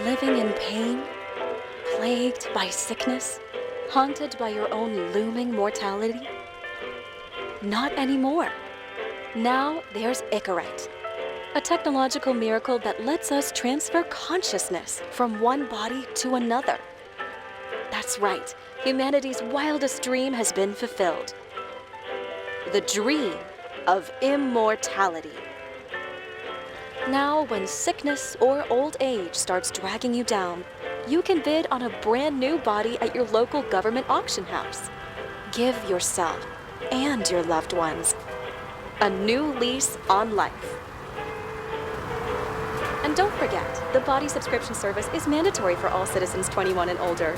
Living in pain, plagued by sickness, haunted by your own looming mortality? Not anymore. Now there's Icarite, a technological miracle that lets us transfer consciousness from one body to another. That's right, humanity's wildest dream has been fulfilled. The dream of immortality. Now, when sickness or old age starts dragging you down, you can bid on a brand new body at your local government auction house. Give yourself and your loved ones a new lease on life. And don't forget, the body subscription service is mandatory for all citizens 21 and older.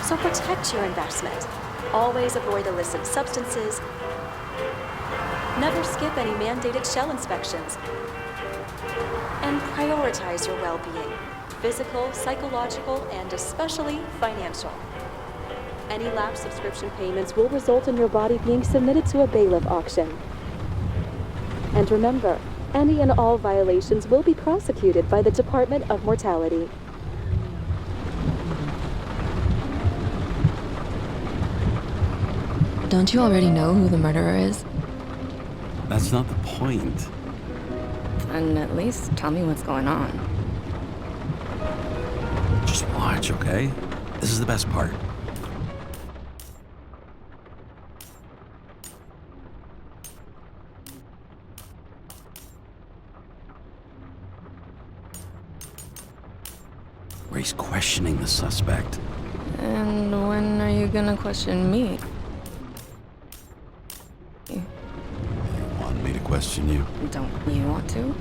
So protect your investment. Always avoid illicit substances. Never skip any mandated shell inspections. And prioritize your well-being, physical, psychological, and especially financial. Any lapsed subscription payments will result in your body being submitted to a bailiff auction. And remember, any and all violations will be prosecuted by the Department of Mortality. Don't you already know who the murderer is? That's not the point. And at least tell me what's going on. Just watch, okay? This is the best part. Where he's questioning the suspect. And when are you gonna question me? You want me to question you? Don't you want to?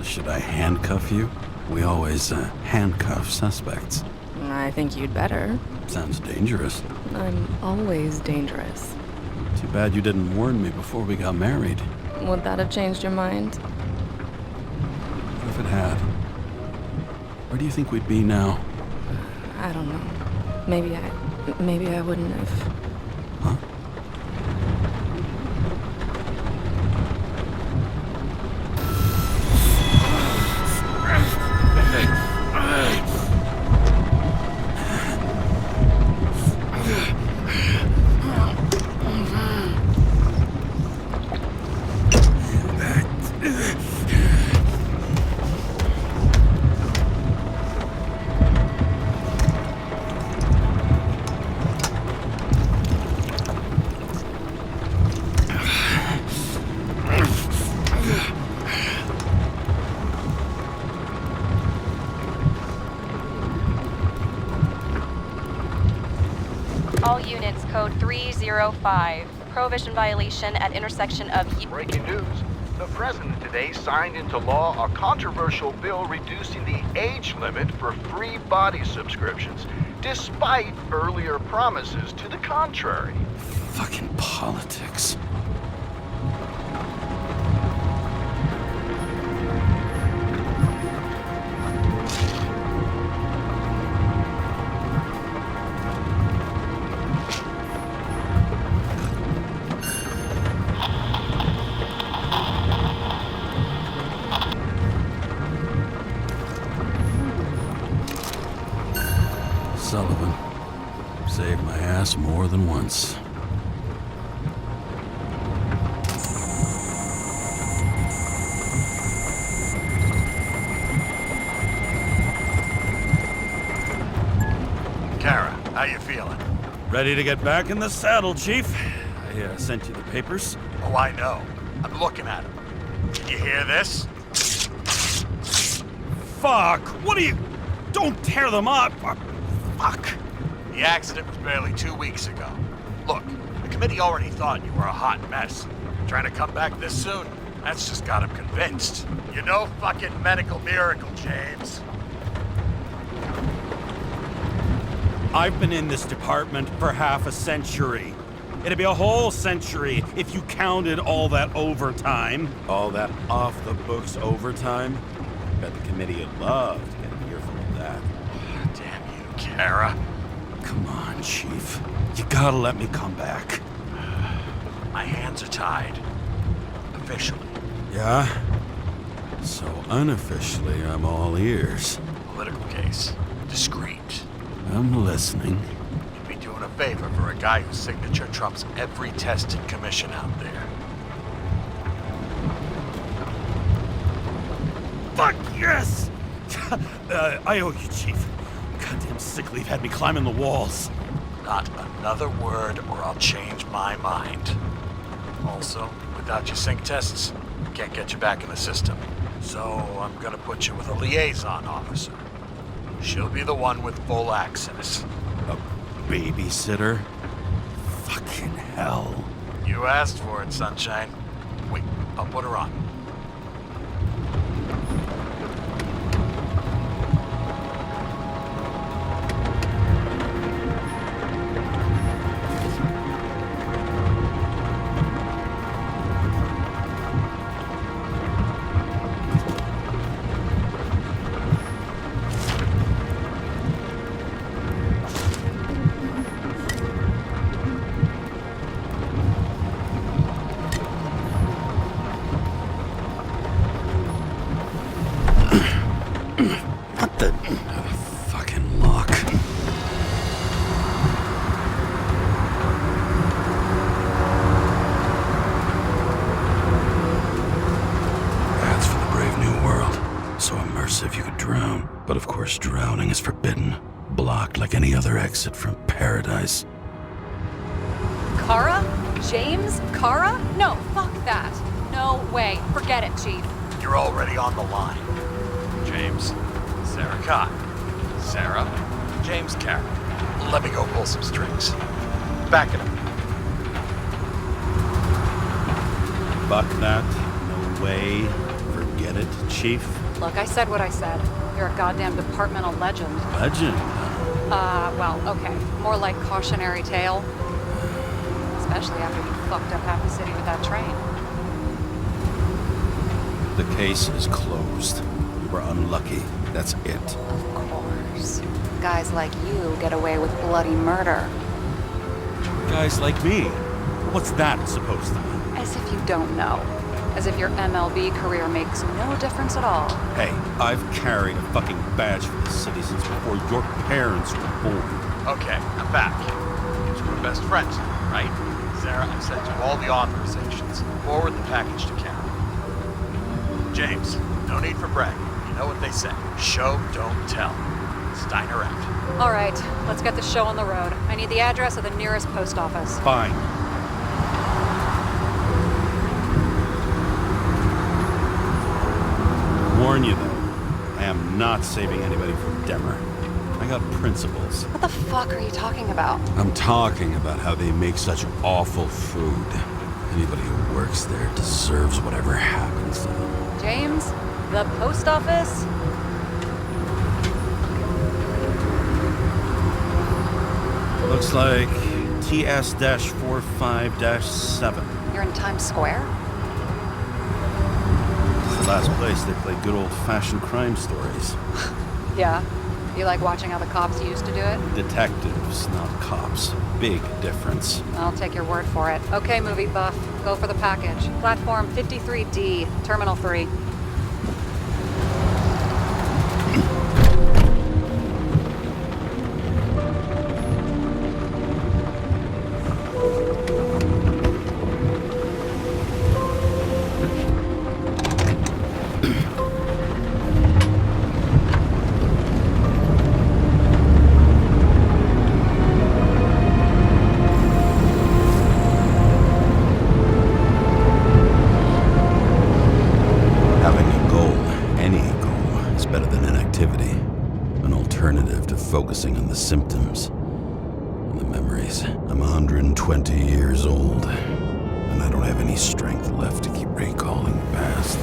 Should I handcuff you? We always handcuff suspects. I think you'd better. Sounds dangerous. I'm always dangerous. Too bad you didn't warn me before we got married. Would that have changed your mind? What if it had? Where do you think we'd be now? I don't know. Maybe I wouldn't have. Huh? All units, code 305. Prohibition violation at intersection of... Breaking news. The president today signed into law a controversial bill reducing the age limit for free body subscriptions, despite earlier promises to the contrary. Fucking politics. Sullivan saved my ass more than once. Kara, how you feeling? Ready to get back in the saddle, Chief. I sent you the papers. Oh, I know. I'm looking at them. Can you hear this? Fuck! What are you... Don't tear them up! Fuck! The accident was barely 2 weeks ago. Look, the committee already thought you were a hot mess. Trying to come back this soon, that's just got them convinced. You're no fucking medical miracle, James. I've been in this department for half a century. It'd be a whole century if you counted all that overtime. All that off-the-books overtime? Bet the committee would love to get an earful of that. Damn you, Kara. Come on, Chief. You gotta let me come back. My hands are tied. Officially. Yeah? So unofficially, I'm all ears. Political case. Discreet. I'm listening. You'd be doing a favor for a guy whose signature trumps every tested commission out there. Fuck yes! I owe you, Chief. Goddamn sick leave had me climbing the walls. Not another word or I'll change my mind. Also, without your sync tests, can't get you back in the system. So I'm gonna put you with a liaison officer. She'll be the one with full access. A babysitter? Fucking hell. You asked for it, Sunshine. Wait, I'll put her on. What the fucking lock? That's for the brave new world. So immersive you could drown. But of course drowning is forbidden. Blocked like any other exit from paradise. Kara? James? Kara? No, fuck that. No way. Forget it, Chief. You're already on the line. James, Sarah Cott. Sarah, James Carroll. Let me go pull some strings. Back it up. Fuck that. No way. Forget it, Chief. Look, I said what I said. You're a goddamn departmental legend. Legend. Well, okay. More like cautionary tale. Especially after you fucked up half the city with that train. The case is closed. We were unlucky. That's it. Of course. Guys like you get away with bloody murder. Guys like me. What's that supposed to mean? As if you don't know. As if your MLB career makes no difference at all. Hey, I've carried a fucking badge for the city since before your parents were born. Okay, I'm back. You two are best friends, right? Sarah, I sent you all the authorizations. Forward the package to Carol. James, no need for bragging. You know what they say. Show, don't tell. Steiner out. All right, let's get the show on the road. I need the address of the nearest post office. Fine. Warn you though, I am not saving anybody from Demmer. I got principles. What the fuck are you talking about? I'm talking about how they make such awful food. Anybody who works there deserves whatever happens to them. James, the post office? Looks like TS-45-7. You're in Times Square? It's the last place they play good old-fashioned crime stories. Yeah. You like watching how the cops used to do it? Detectives, not cops. Big difference. I'll take your word for it. Okay, movie buff. Go for the package. Platform 53D, Terminal 3. Focusing on the symptoms and the memories. I'm 120 years old, and I don't have any strength left to keep recalling the past.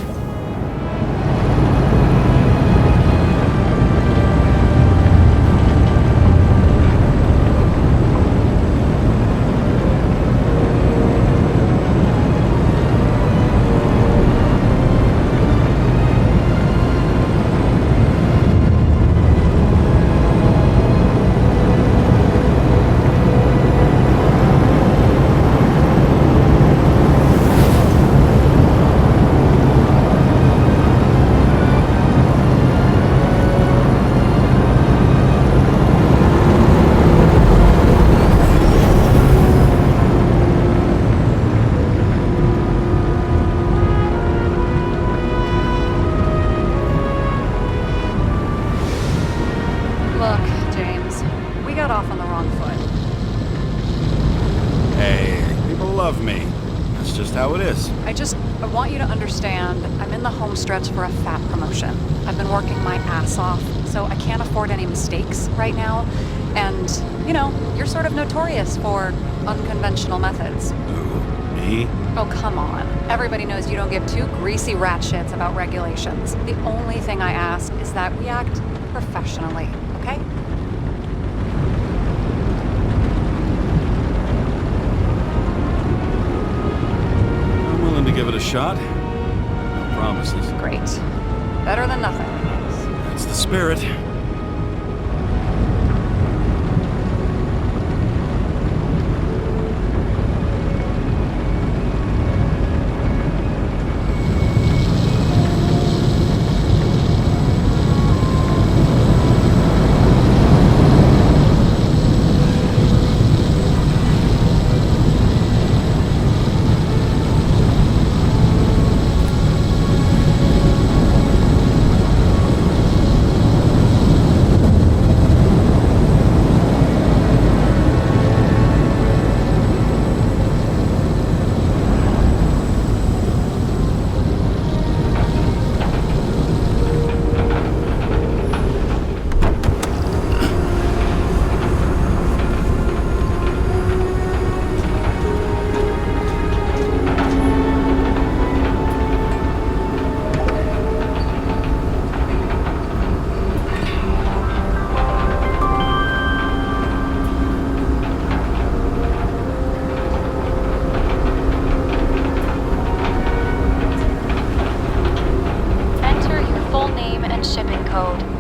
James. We got off on the wrong foot. Hey, people love me. That's just how it is. I want you to understand, I'm in the home stretch for a fat promotion. I've been working my ass off, so I can't afford any mistakes right now. And, you know, you're sort of notorious for unconventional methods. Who? Me? Oh, come on. Everybody knows you don't give two greasy rat shits about regulations. The only thing I ask is that we act professionally, okay? I'm willing to give it a shot. No promises. Great. Better than nothing. That's the spirit.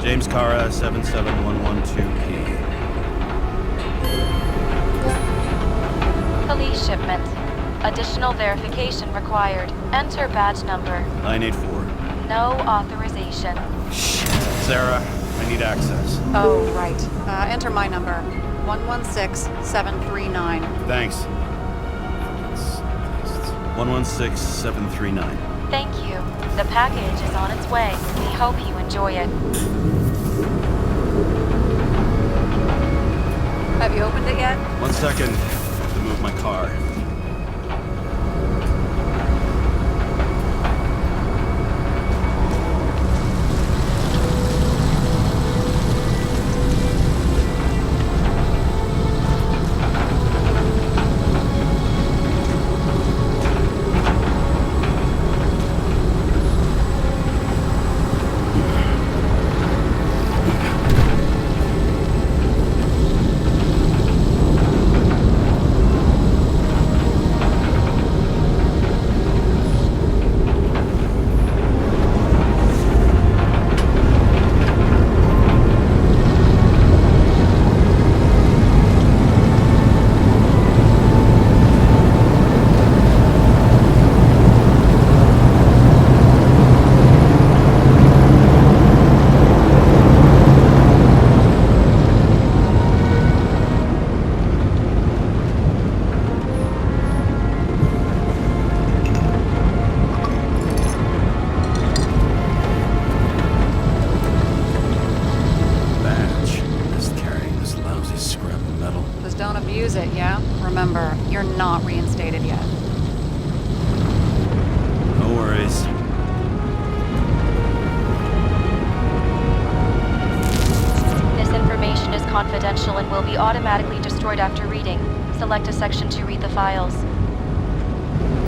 James Cara, 77112P. Police shipment. Additional verification required. Enter badge number. 984. No authorization. Shit. Sarah, I need access. Oh, right. Enter my number. 116739. Thanks. 116739. Thank you. The package is on its way. We hope you enjoy it. Have you opened it yet? 1 second. I have to move my car. Don't abuse it, yeah? Remember, you're not reinstated yet. No worries. This information is confidential and will be automatically destroyed after reading. Select a section to read the files.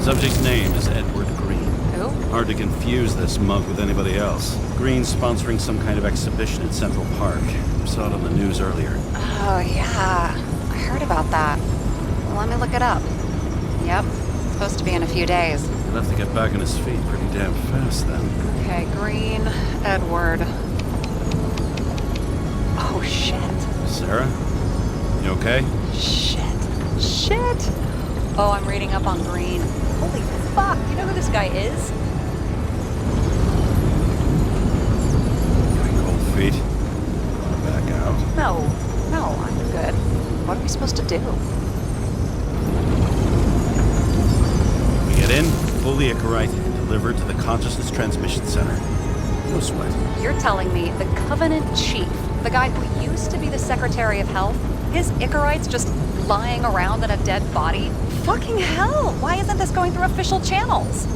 Subject's name is Edward Green. Who? Hard to confuse this mug with anybody else. Green's sponsoring some kind of exhibition in Central Park. Saw it on the news earlier. Oh, yeah. I heard about that. Well, let me look it up. Yep. It's supposed to be in a few days. He'll have to get back on his feet pretty damn fast then. Okay, Green, Edward. Oh, shit. Sarah? You okay? Shit. Oh, I'm reading up on Green. Holy fuck, you know who this guy is? Getting cold feet. Wanna back out? No, I'm good. What are we supposed to do? We get in, pull the Icarite, and deliver it to the Consciousness Transmission Center. No sweat. You're telling me the Covenant Chief The guy who used to be the Secretary of Health, his Icarite's just lying around in a dead body? Fucking hell! Why isn't this going through official channels?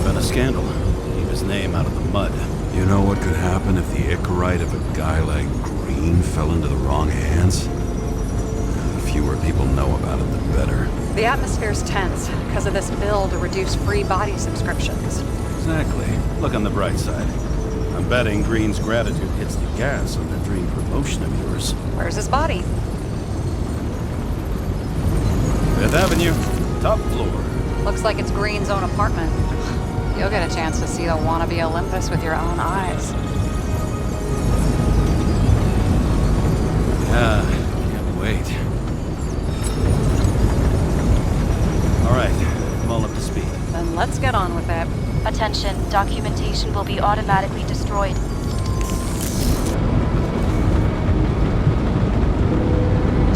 Been a scandal. Keep his name out of the mud. You know what could happen if the Icarite of a guy like Green fell into the wrong hands? The fewer people know about it, the better. The atmosphere's tense because of this bill to reduce free body subscriptions. Exactly. Look on the bright side. I'm betting Green's gratitude hits the gas on that dream promotion of yours. Where's his body? Fifth Avenue, top floor. Looks like it's Green's own apartment. You'll get a chance to see the wannabe Olympus with your own eyes. Yeah, can't wait. All right, I'm all up to speed. Then let's get on with it. Attention, documentation will be automatically destroyed.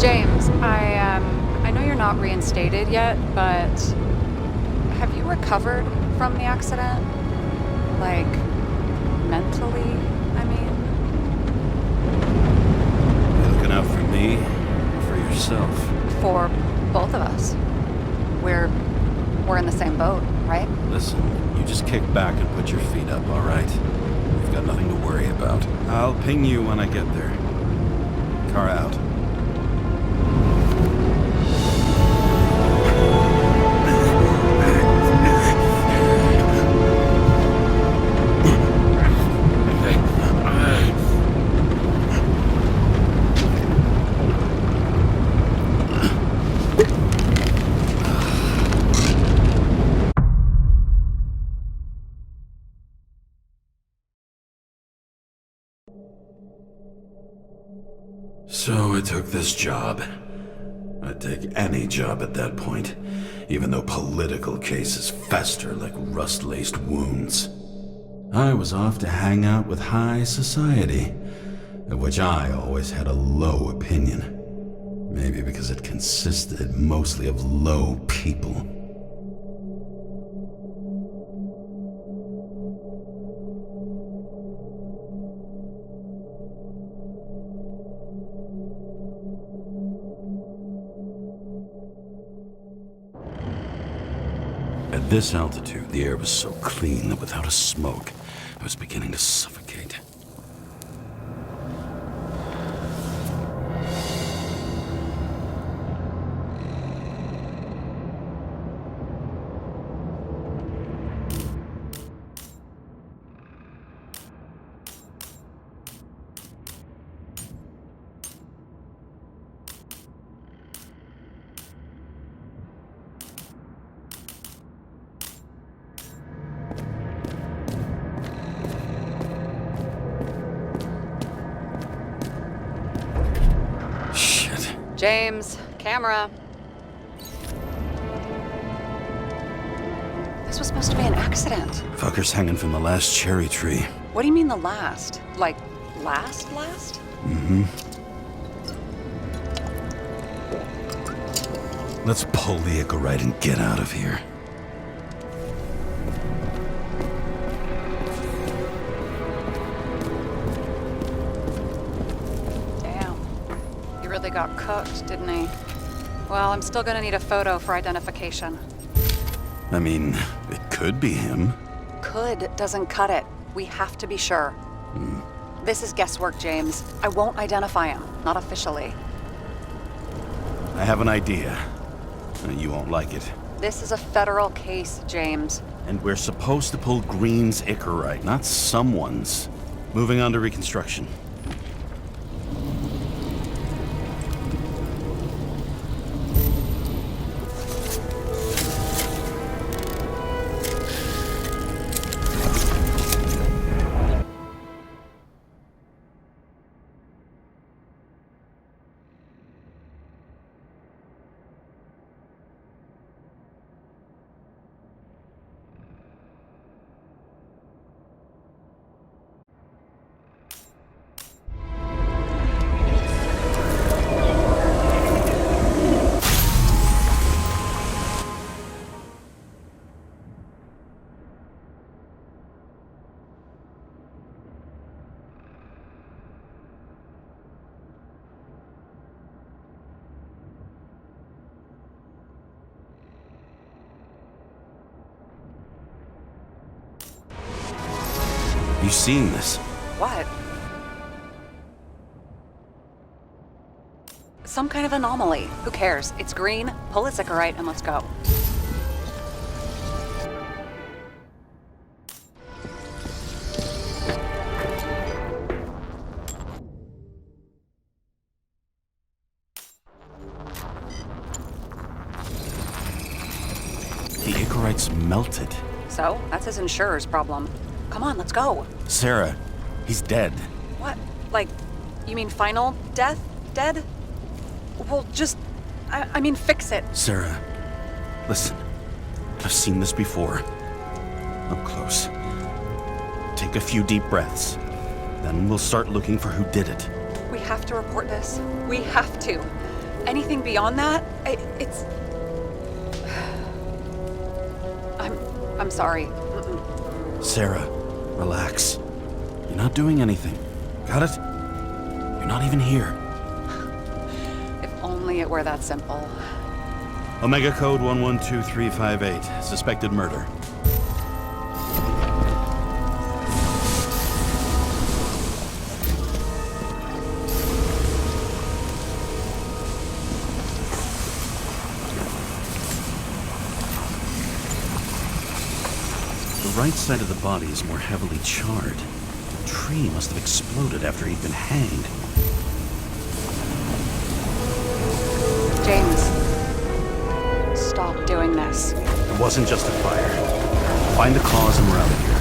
James, I know you're not reinstated yet, but have you recovered from the accident? Like, mentally, I mean? You looking out for me or for yourself? For both of us. We're in the same boat, right? Listen, you just kick back and put your feet up, all right? You've got nothing to worry about. I'll ping you when I get there. Car out. So I took this job. I'd take any job at that point, even though political cases fester like rust-laced wounds. I was off to hang out with high society, of which I always had a low opinion. Maybe because it consisted mostly of low people. At this altitude, the air was so clean that without a smoke, I was beginning to suffocate. James, camera. This was supposed to be an accident. Fucker's hanging from the last cherry tree. What do you mean the last? Like, last? Mm-hmm. Let's pull the Icarite and get out of here. Really got cooked, didn't he? Well, I'm still gonna need a photo for identification. I mean, it could be him. Could doesn't cut it. We have to be sure. This is guesswork, James. I won't identify him. Not officially. I have an idea. You won't like it. This is a federal case, James. And we're supposed to pull Green's Icarite, not someone's. Moving on to reconstruction. you seeing this? What? Some kind of anomaly. Who cares? It's green, pull a Sychorite, and let's go. The Ichorite's melted. So, that's his insurer's problem. Come on, let's go. Sarah, he's dead. What? Like, you mean final death? Dead? Well, just... I mean, fix it. Sarah, listen. I've seen this before. Up close. Take a few deep breaths. Then we'll start looking for who did it. We have to report this. We have to. Anything beyond that, it's... I'm sorry. Mm-mm. Sarah, relax. You're not doing anything. Got it? You're not even here. If only it were that simple. Omega code 112358. Suspected murder. The right side of the body is more heavily charred. The tree must have exploded after he'd been hanged. James, stop doing this. It wasn't just a fire. Find the cause and we're out of here.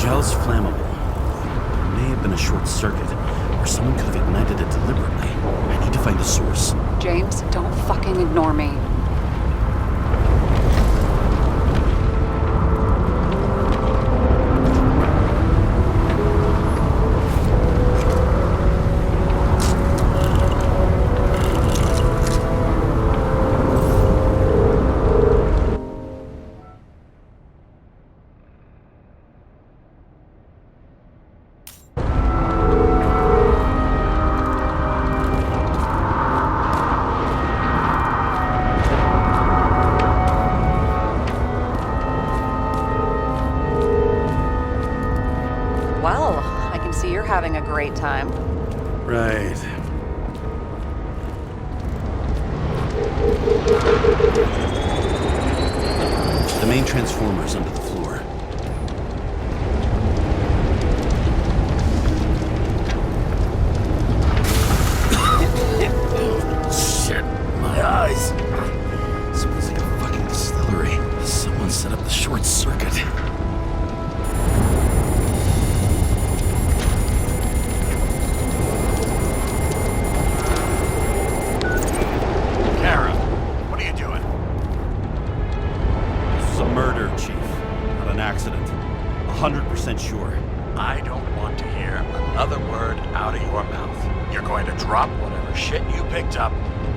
Gel's flammable. It may have been a short circuit, or someone could have ignited it deliberately. I need to find the source. James, don't fucking ignore me. Well, I can see you're having a great time. Right. The main transformer's under the floor. Shit, my eyes. Smells like a fucking distillery. Someone set up the short circuit. Kara, what are you doing? This is a murder, Chief. Not an accident. 100% sure. I don't want to hear another word out of your mouth. You're going to drop whatever shit you picked up.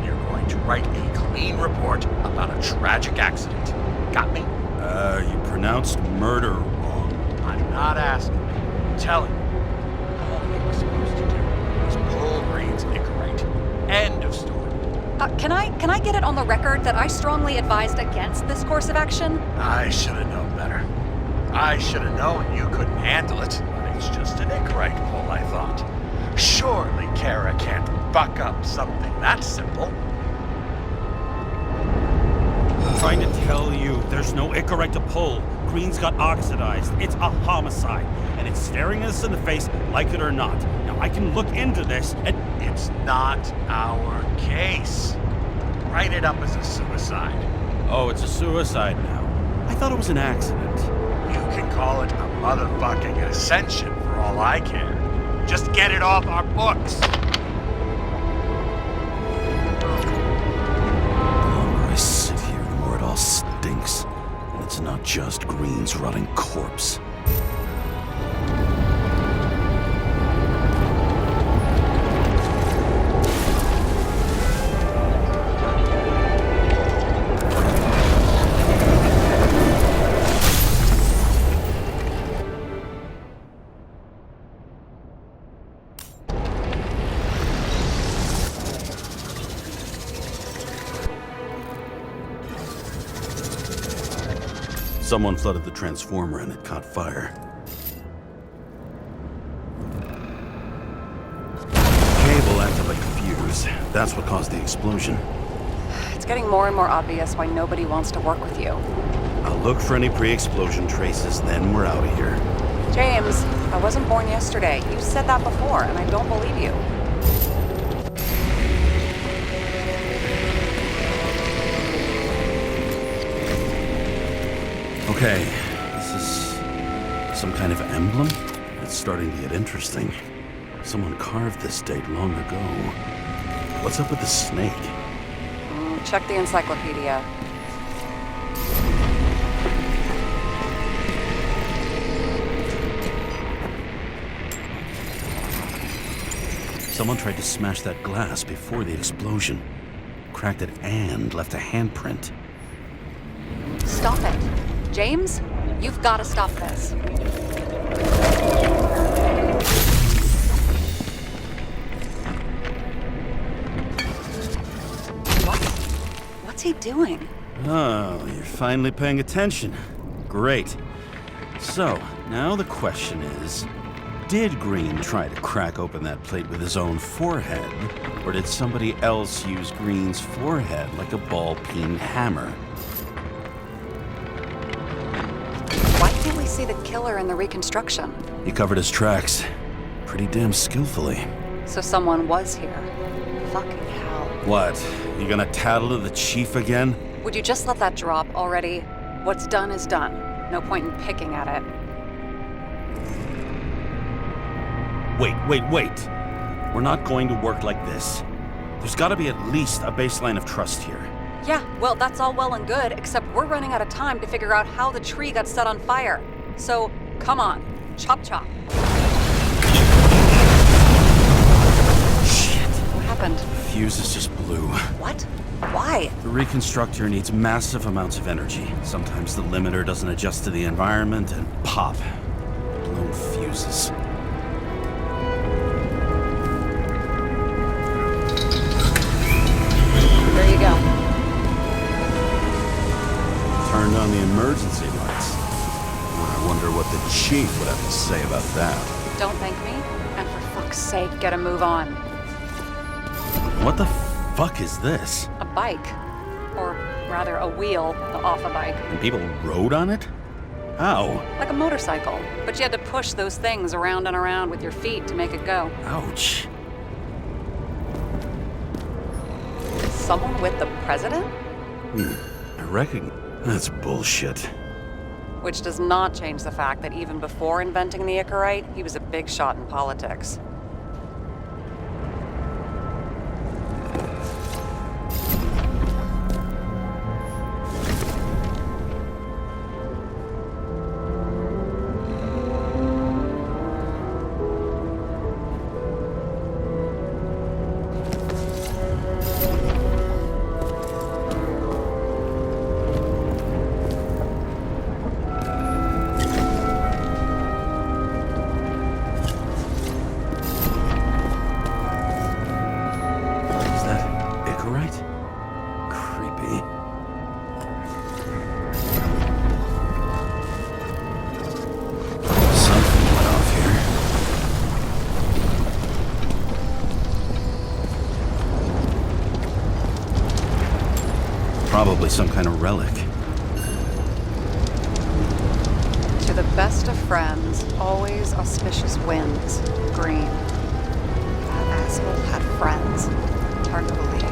You're going to write a clean report about a tragic accident. Got me? You pronounced murder wrong. I'm not asking. I'm telling you. All you were supposed to do is pull Green's Ichorite. End of story. Can I get it on the record that I strongly advised against this course of action? I should have known better. I should have known you couldn't handle it. But it's just an Ichorite pull, I thought. Surely Kara can't buck up something that simple. I'm trying to tell you, there's no Ichorite to pull. Green's got oxidized. It's a homicide, and it's staring us in the face, like it or not. Now, I can look into this, and It's not our case. Write it up as a suicide. oh, it's a suicide now. I thought it was an accident. You can call it a motherfucking ascension for all I care. Just get it off our books. The longer I sit here, the more it all stinks. And it's not just Green's rotting corpse. Someone flooded the transformer and it caught fire. Cable acted like a fuse. That's what caused the explosion. It's getting more and more obvious why nobody wants to work with you. I'll look for any pre-explosion traces, then we're out of here. James, I wasn't born yesterday. You said that before, and I don't believe you. Okay, this is some kind of emblem? It's starting to get interesting. Someone carved this date long ago. What's up with the snake? Check the encyclopedia. Someone tried to smash that glass before the explosion. Cracked it and left a handprint. Stop it. James, you've got to stop this. What's he doing? Oh, you're finally paying attention. Great. So, now the question is, did Green try to crack open that plate with his own forehead? Or did somebody else use Green's forehead like a ball-peen hammer? Why can't we see the killer in the reconstruction? He covered his tracks pretty damn skillfully. So someone was here. Fucking hell. What? You gonna tattle to the chief again? Would you just let that drop already? What's done is done. No point in picking at it. Wait. We're not going to work like this. There's gotta be at least a baseline of trust here. Yeah, well, that's all well and good, except we're running out of time to figure out how the tree got set on fire. So, come on. Chop chop. Shit. What happened? The fuses just blew. What? Why? The reconstructor needs massive amounts of energy. Sometimes the limiter doesn't adjust to the environment and pop. Blown fuses. There you go. Turned on the emergency lights. I wonder what the chief would have to say about that. Don't thank me, and for fuck's sake, get a move on. What the fuck is this? A bike. Or rather, a wheel off a bike. And people rode on it? How? Like a motorcycle. But you had to push those things around and around with your feet to make it go. Ouch. Someone with the president? I reckon that's bullshit. Which does not change the fact that even before inventing the Icarite, he was a big shot in politics. Probably some kind of relic. To the best of friends, always auspicious winds. Green. That asshole had friends. Hard to believe.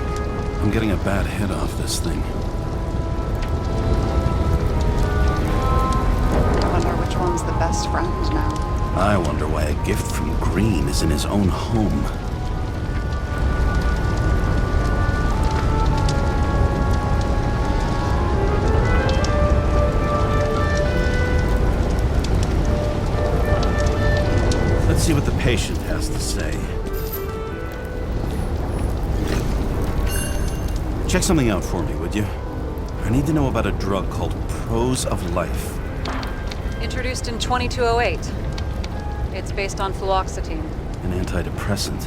I'm getting a bad hit off this thing. one's the best friend now. I wonder why a gift from Green is in his own home. Let's see what the patient has to say. Check something out for me, would you? I need to know about a drug called Pros of Life. Introduced in 2208. It's based on fluoxetine. An antidepressant.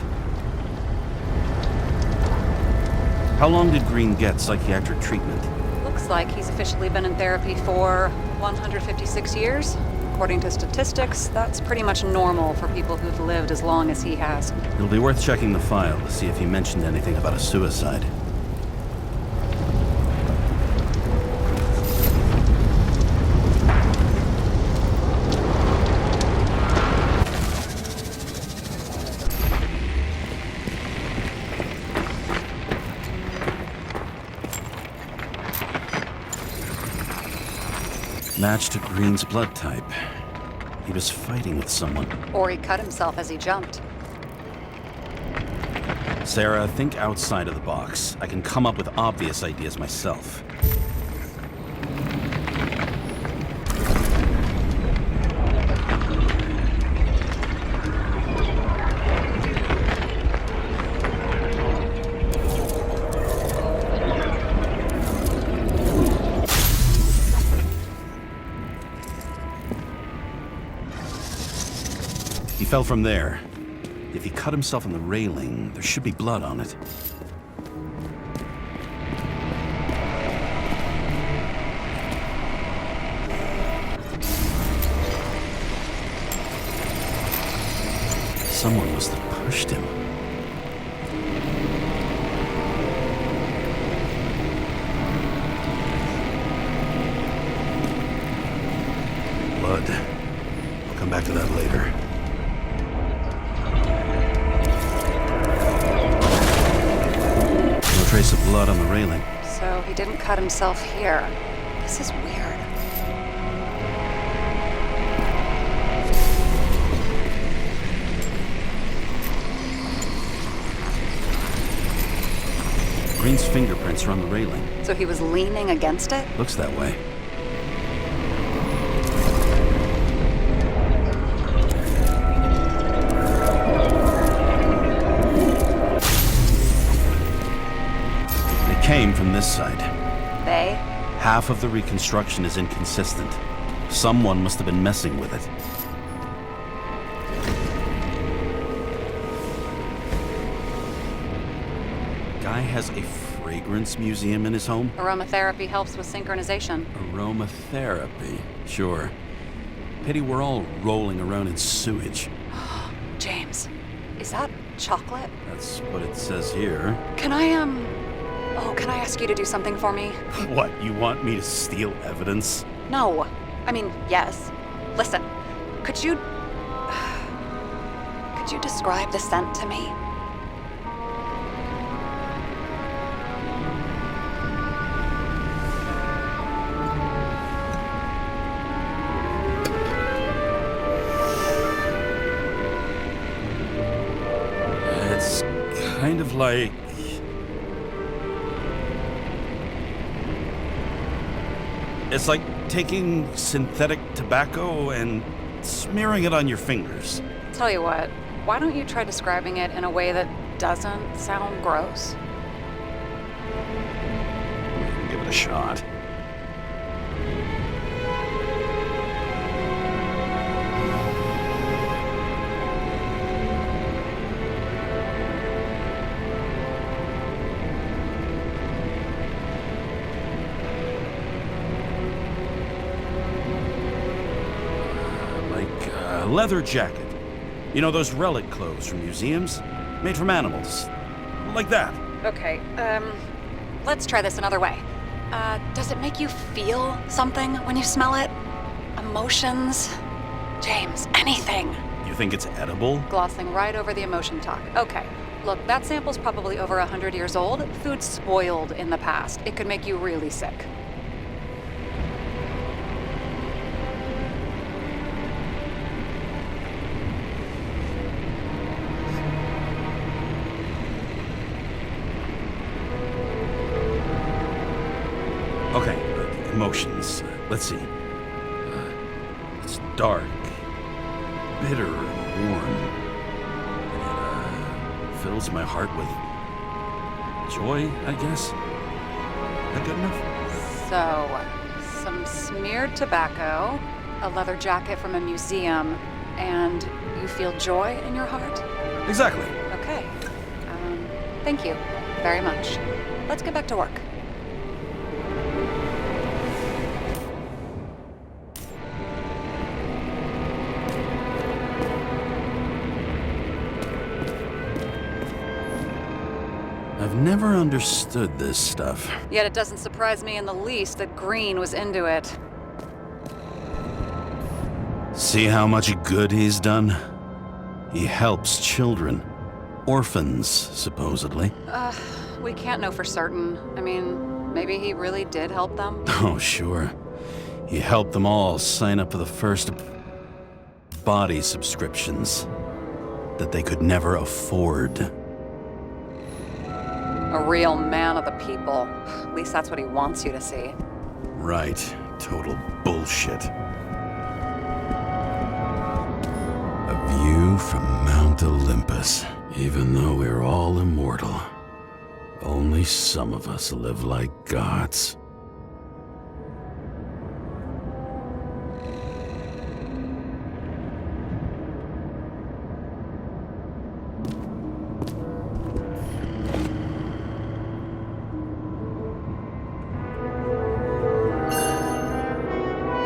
How long did Green get psychiatric treatment? Looks like he's officially been in therapy for 156 years. According to statistics, that's pretty much normal for people who've lived as long as he has. It'll be worth checking the file to see if he mentioned anything about a suicide. Matched to Green's blood type. He was fighting with someone. Or he cut himself as he jumped. Sarah, think outside of the box. I can come up with obvious ideas myself. He fell from there. If he cut himself on the railing, there should be blood on it. Someone must have pushed him. Blood. I'll come back to that later. No trace of blood on the railing. So he didn't cut himself here. This is weird. Green's fingerprints are on the railing. So he was leaning against it? Looks that way. They came from this side. They? Half of the reconstruction is inconsistent. Someone must have been messing with it. Guy has a fragrance museum in his home? Aromatherapy helps with synchronization. Aromatherapy, sure. Pity we're all rolling around in sewage. James, is that chocolate? That's what it says here. Can I ask you to do something for me? What, you want me to steal evidence? No. I mean, yes. Listen, could you describe the scent to me? It's kind of like... It's like taking synthetic tobacco and smearing it on your fingers. Tell you what, why don't you try describing it in a way that doesn't sound gross? Give it a shot. Leather jacket. You know those relic clothes from museums? Made from animals. Like that. Okay, let's try this another way. Does it make you feel something when you smell it? Emotions? James, anything. You think it's edible? Glossing right over the emotion talk. Okay, look, that sample's probably over 100 years old. Food spoiled in the past. It could make you really sick. Let's see. It's dark, bitter and warm. And it fills my heart with joy, I guess. That good enough? So, some smeared tobacco, a leather jacket from a museum, and you feel joy in your heart? Exactly. Okay. Thank you very much. Let's get back to work. I've never understood this stuff. Yet it doesn't surprise me in the least that Green was into it. See how much good he's done? He helps children. Orphans, supposedly. We can't know for certain. I mean, maybe he really did help them? Oh, sure. He helped them all sign up for the first body subscriptions that they could never afford. A real man of the people. At least that's what he wants you to see. Right. Total bullshit. A view from Mount Olympus. Even though we're all immortal, only some of us live like gods.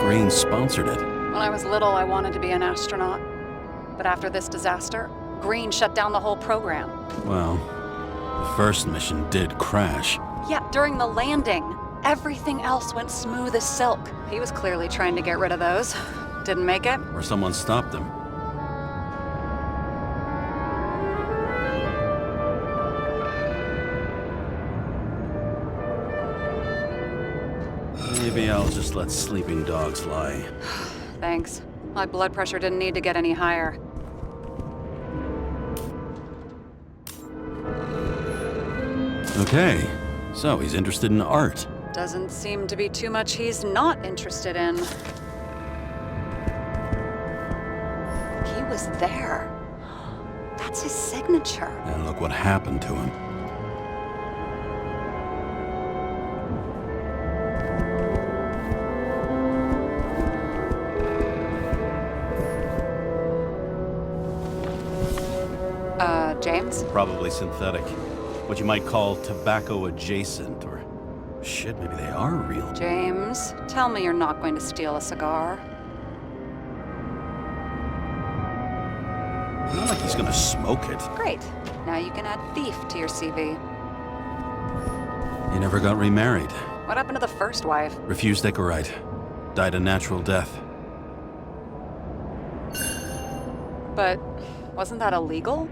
Green sponsored it. When I was little, I wanted to be an astronaut. But after this disaster, Green shut down the whole program. Well, the first mission did crash. Yeah, during the landing. Everything else went smooth as silk. He was clearly trying to get rid of those. Didn't make it. Or someone stopped him. Maybe I'll just let sleeping dogs lie. Thanks. My blood pressure didn't need to get any higher. Okay, so he's interested in art. Doesn't seem to be too much he's not interested in. He was there. That's his signature. And look what happened to him. James? Probably synthetic. What you might call tobacco adjacent, or shit, maybe they are real. James, tell me you're not going to steal a cigar. Not like he's gonna smoke it. Great. Now you can add thief to your CV. He never got remarried. What happened to the first wife? Refused Ecorite. Died a natural death. But wasn't that illegal?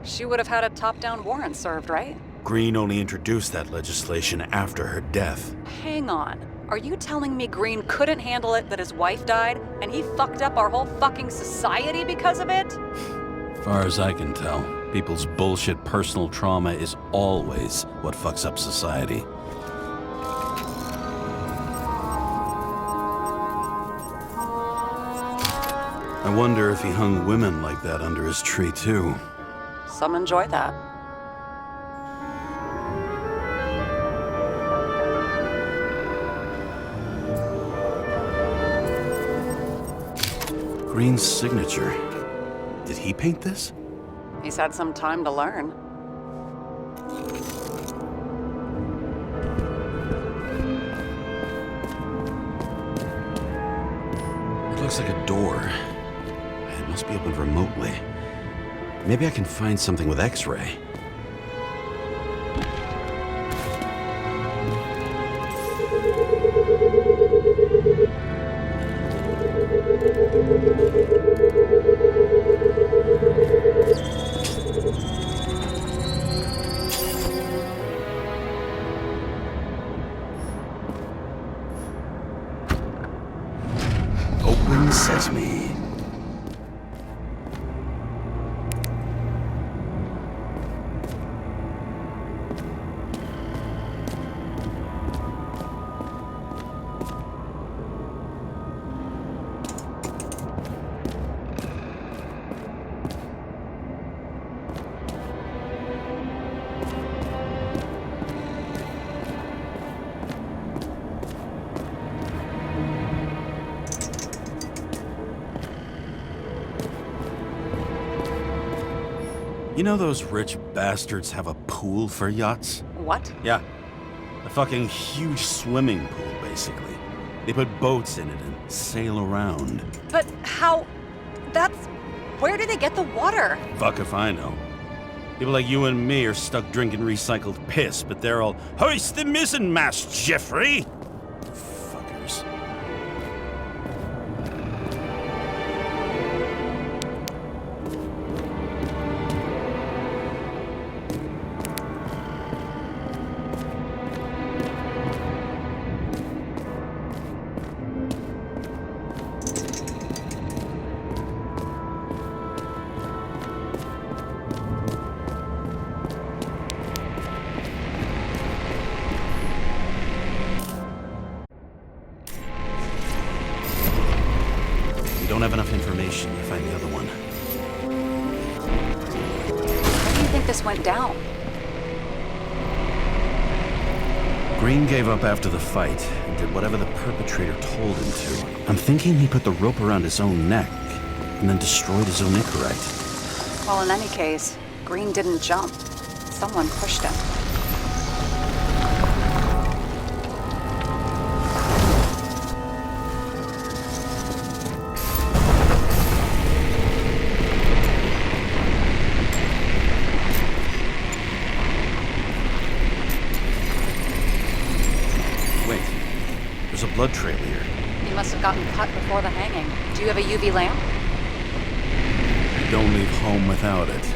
She would have had a top-down warrant served, right? Green only introduced that legislation after her death. Hang on. Are you telling me Green couldn't handle it that his wife died, and he fucked up our whole fucking society because of it? Far as I can tell, people's bullshit personal trauma is always what fucks up society. I wonder if he hung women like that under his tree, too. Some enjoy that. Green's signature. Did he paint this? He's had some time to learn. It looks like a door. It must be opened remotely. Maybe I can find something with X-ray. Open sesame. You know those rich bastards have a pool for yachts? What? Yeah. A fucking huge swimming pool, basically. They put boats in it and sail around. But how... That's... Where do they get the water? Fuck if I know. People like you and me are stuck drinking recycled piss, but they're all, "Hoist the mizzenmast, Jeffrey!" Fuckers. Don't have enough information to find the other one. How do you think this went down? Green gave up after the fight and did whatever the perpetrator told him to. I'm thinking he put the rope around his own neck and then destroyed his own Icarite. Well, in any case, Green didn't jump. Someone pushed him. Wait, there's a blood trail here. He must have gotten cut before the hanging. Do you have a UV lamp? Don't leave home without it.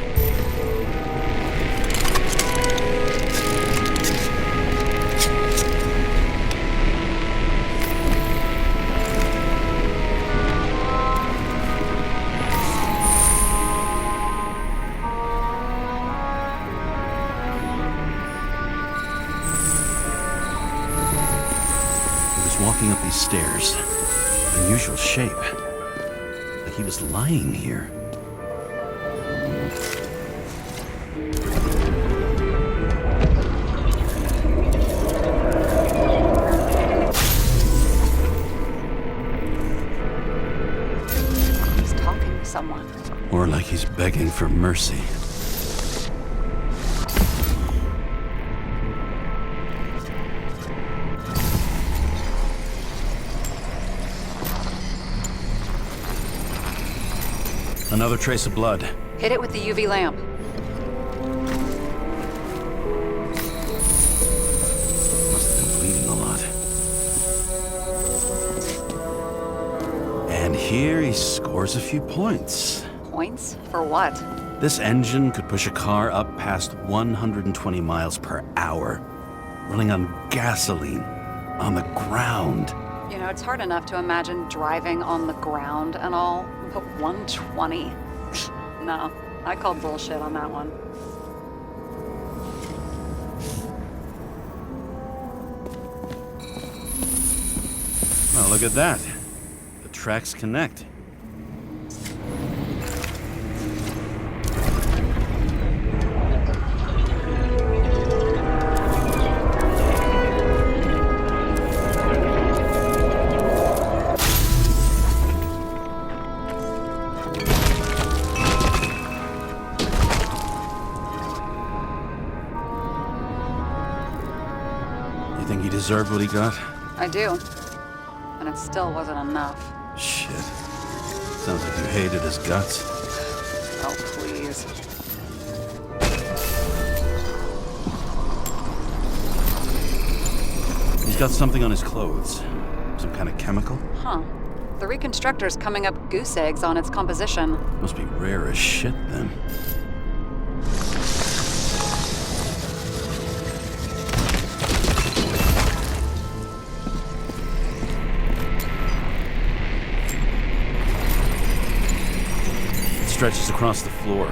Walking up these stairs. Unusual shape. Like he was lying here. He's talking to someone. Or like he's begging for mercy. Another trace of blood. Hit it with the UV lamp. Must have been bleeding a lot. And here he scores a few points. Points? For what? This engine could push a car up past 120 miles per hour, running on gasoline, on the ground. You know, it's hard enough to imagine driving on the ground and all, but 120? No, I call bullshit on that one. Well, look at that. The tracks connect. You think he deserved what he got? I do. And it still wasn't enough. Shit. Sounds like you hated his guts. Oh, please. He's got something on his clothes. Some kind of chemical? Huh. The reconstructor's coming up goose eggs on its composition. Must be rare as shit, then. Stretches across the floor.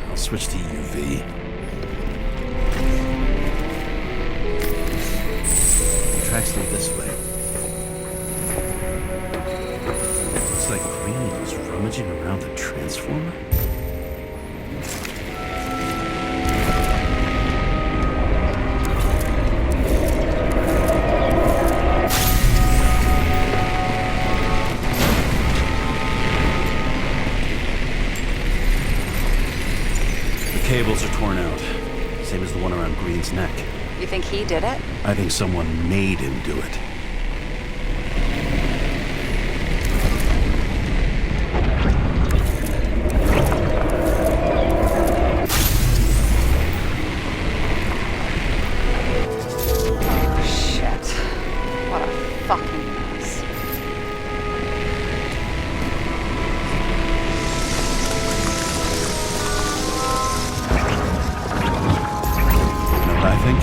I'll switch to UV. Tracks lead this way. Looks like Green was rummaging around the transformer. cables are torn out. Same as the one around Green's neck. You think he did it? I think someone made him do it. Shit. What a fucking mess. You know what I think?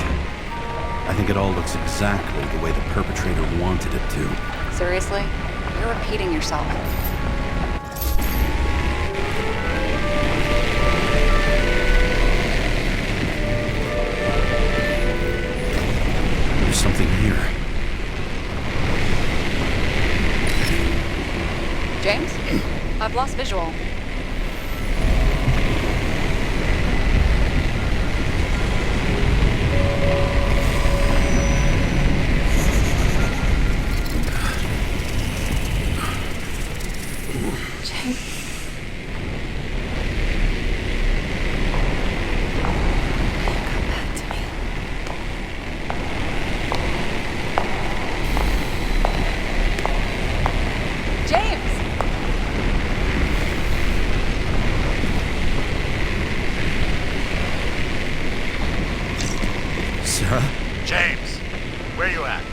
I think it all looks exactly the way the perpetrator wanted it to. Seriously? You're repeating yourself. There's something here. James? I've lost visual. Sarah? James, where you at?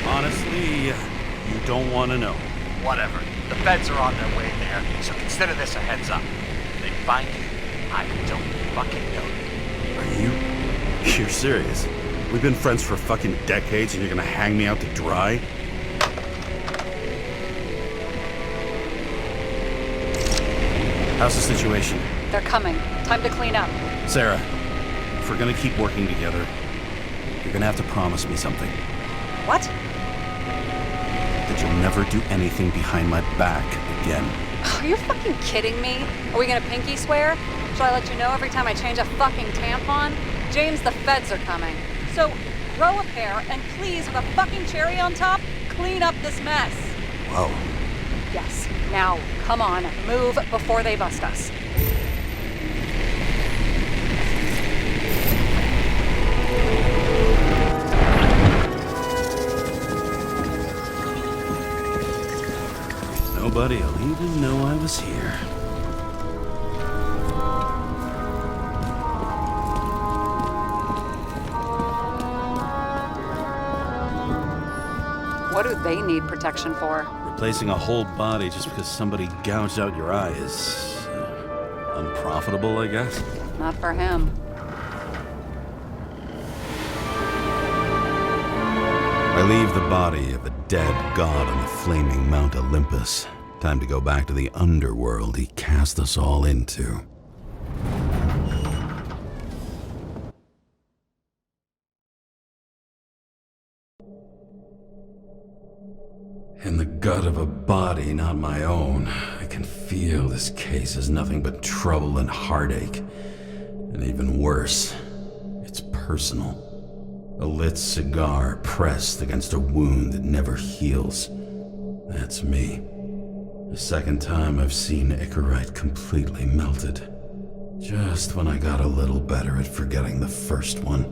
Honestly, you don't want to know. Whatever. The feds are on their way there, so consider this a heads up. If they find you, I don't fucking know. Are you? You're serious? We've been friends for fucking decades and you're gonna hang me out to dry? How's the situation? They're coming. Time to clean up. Sarah, if we're gonna keep working together, you're gonna have to promise me something. What? That you'll never do anything behind my back again. Are you fucking kidding me? Are we gonna pinky swear? Shall I let you know every time I change a fucking tampon? James, the feds are coming. So, grow a pair, and please, with a fucking cherry on top, clean up this mess. Whoa. Yes. Now, come on, move before they bust us. Nobody'll even know I was here. What do they need protection for? Replacing a whole body just because somebody gouged out your eye is unprofitable, I guess. Not for him. I leave the body of a dead god on the flaming Mount Olympus. Time to go back to the underworld he cast us all into. In the gut of a body not my own, I can feel this case is nothing but trouble and heartache. And even worse, it's personal. A lit cigar pressed against a wound that never heals. That's me. The second time I've seen Icarite completely melted. Just when I got a little better at forgetting the first one.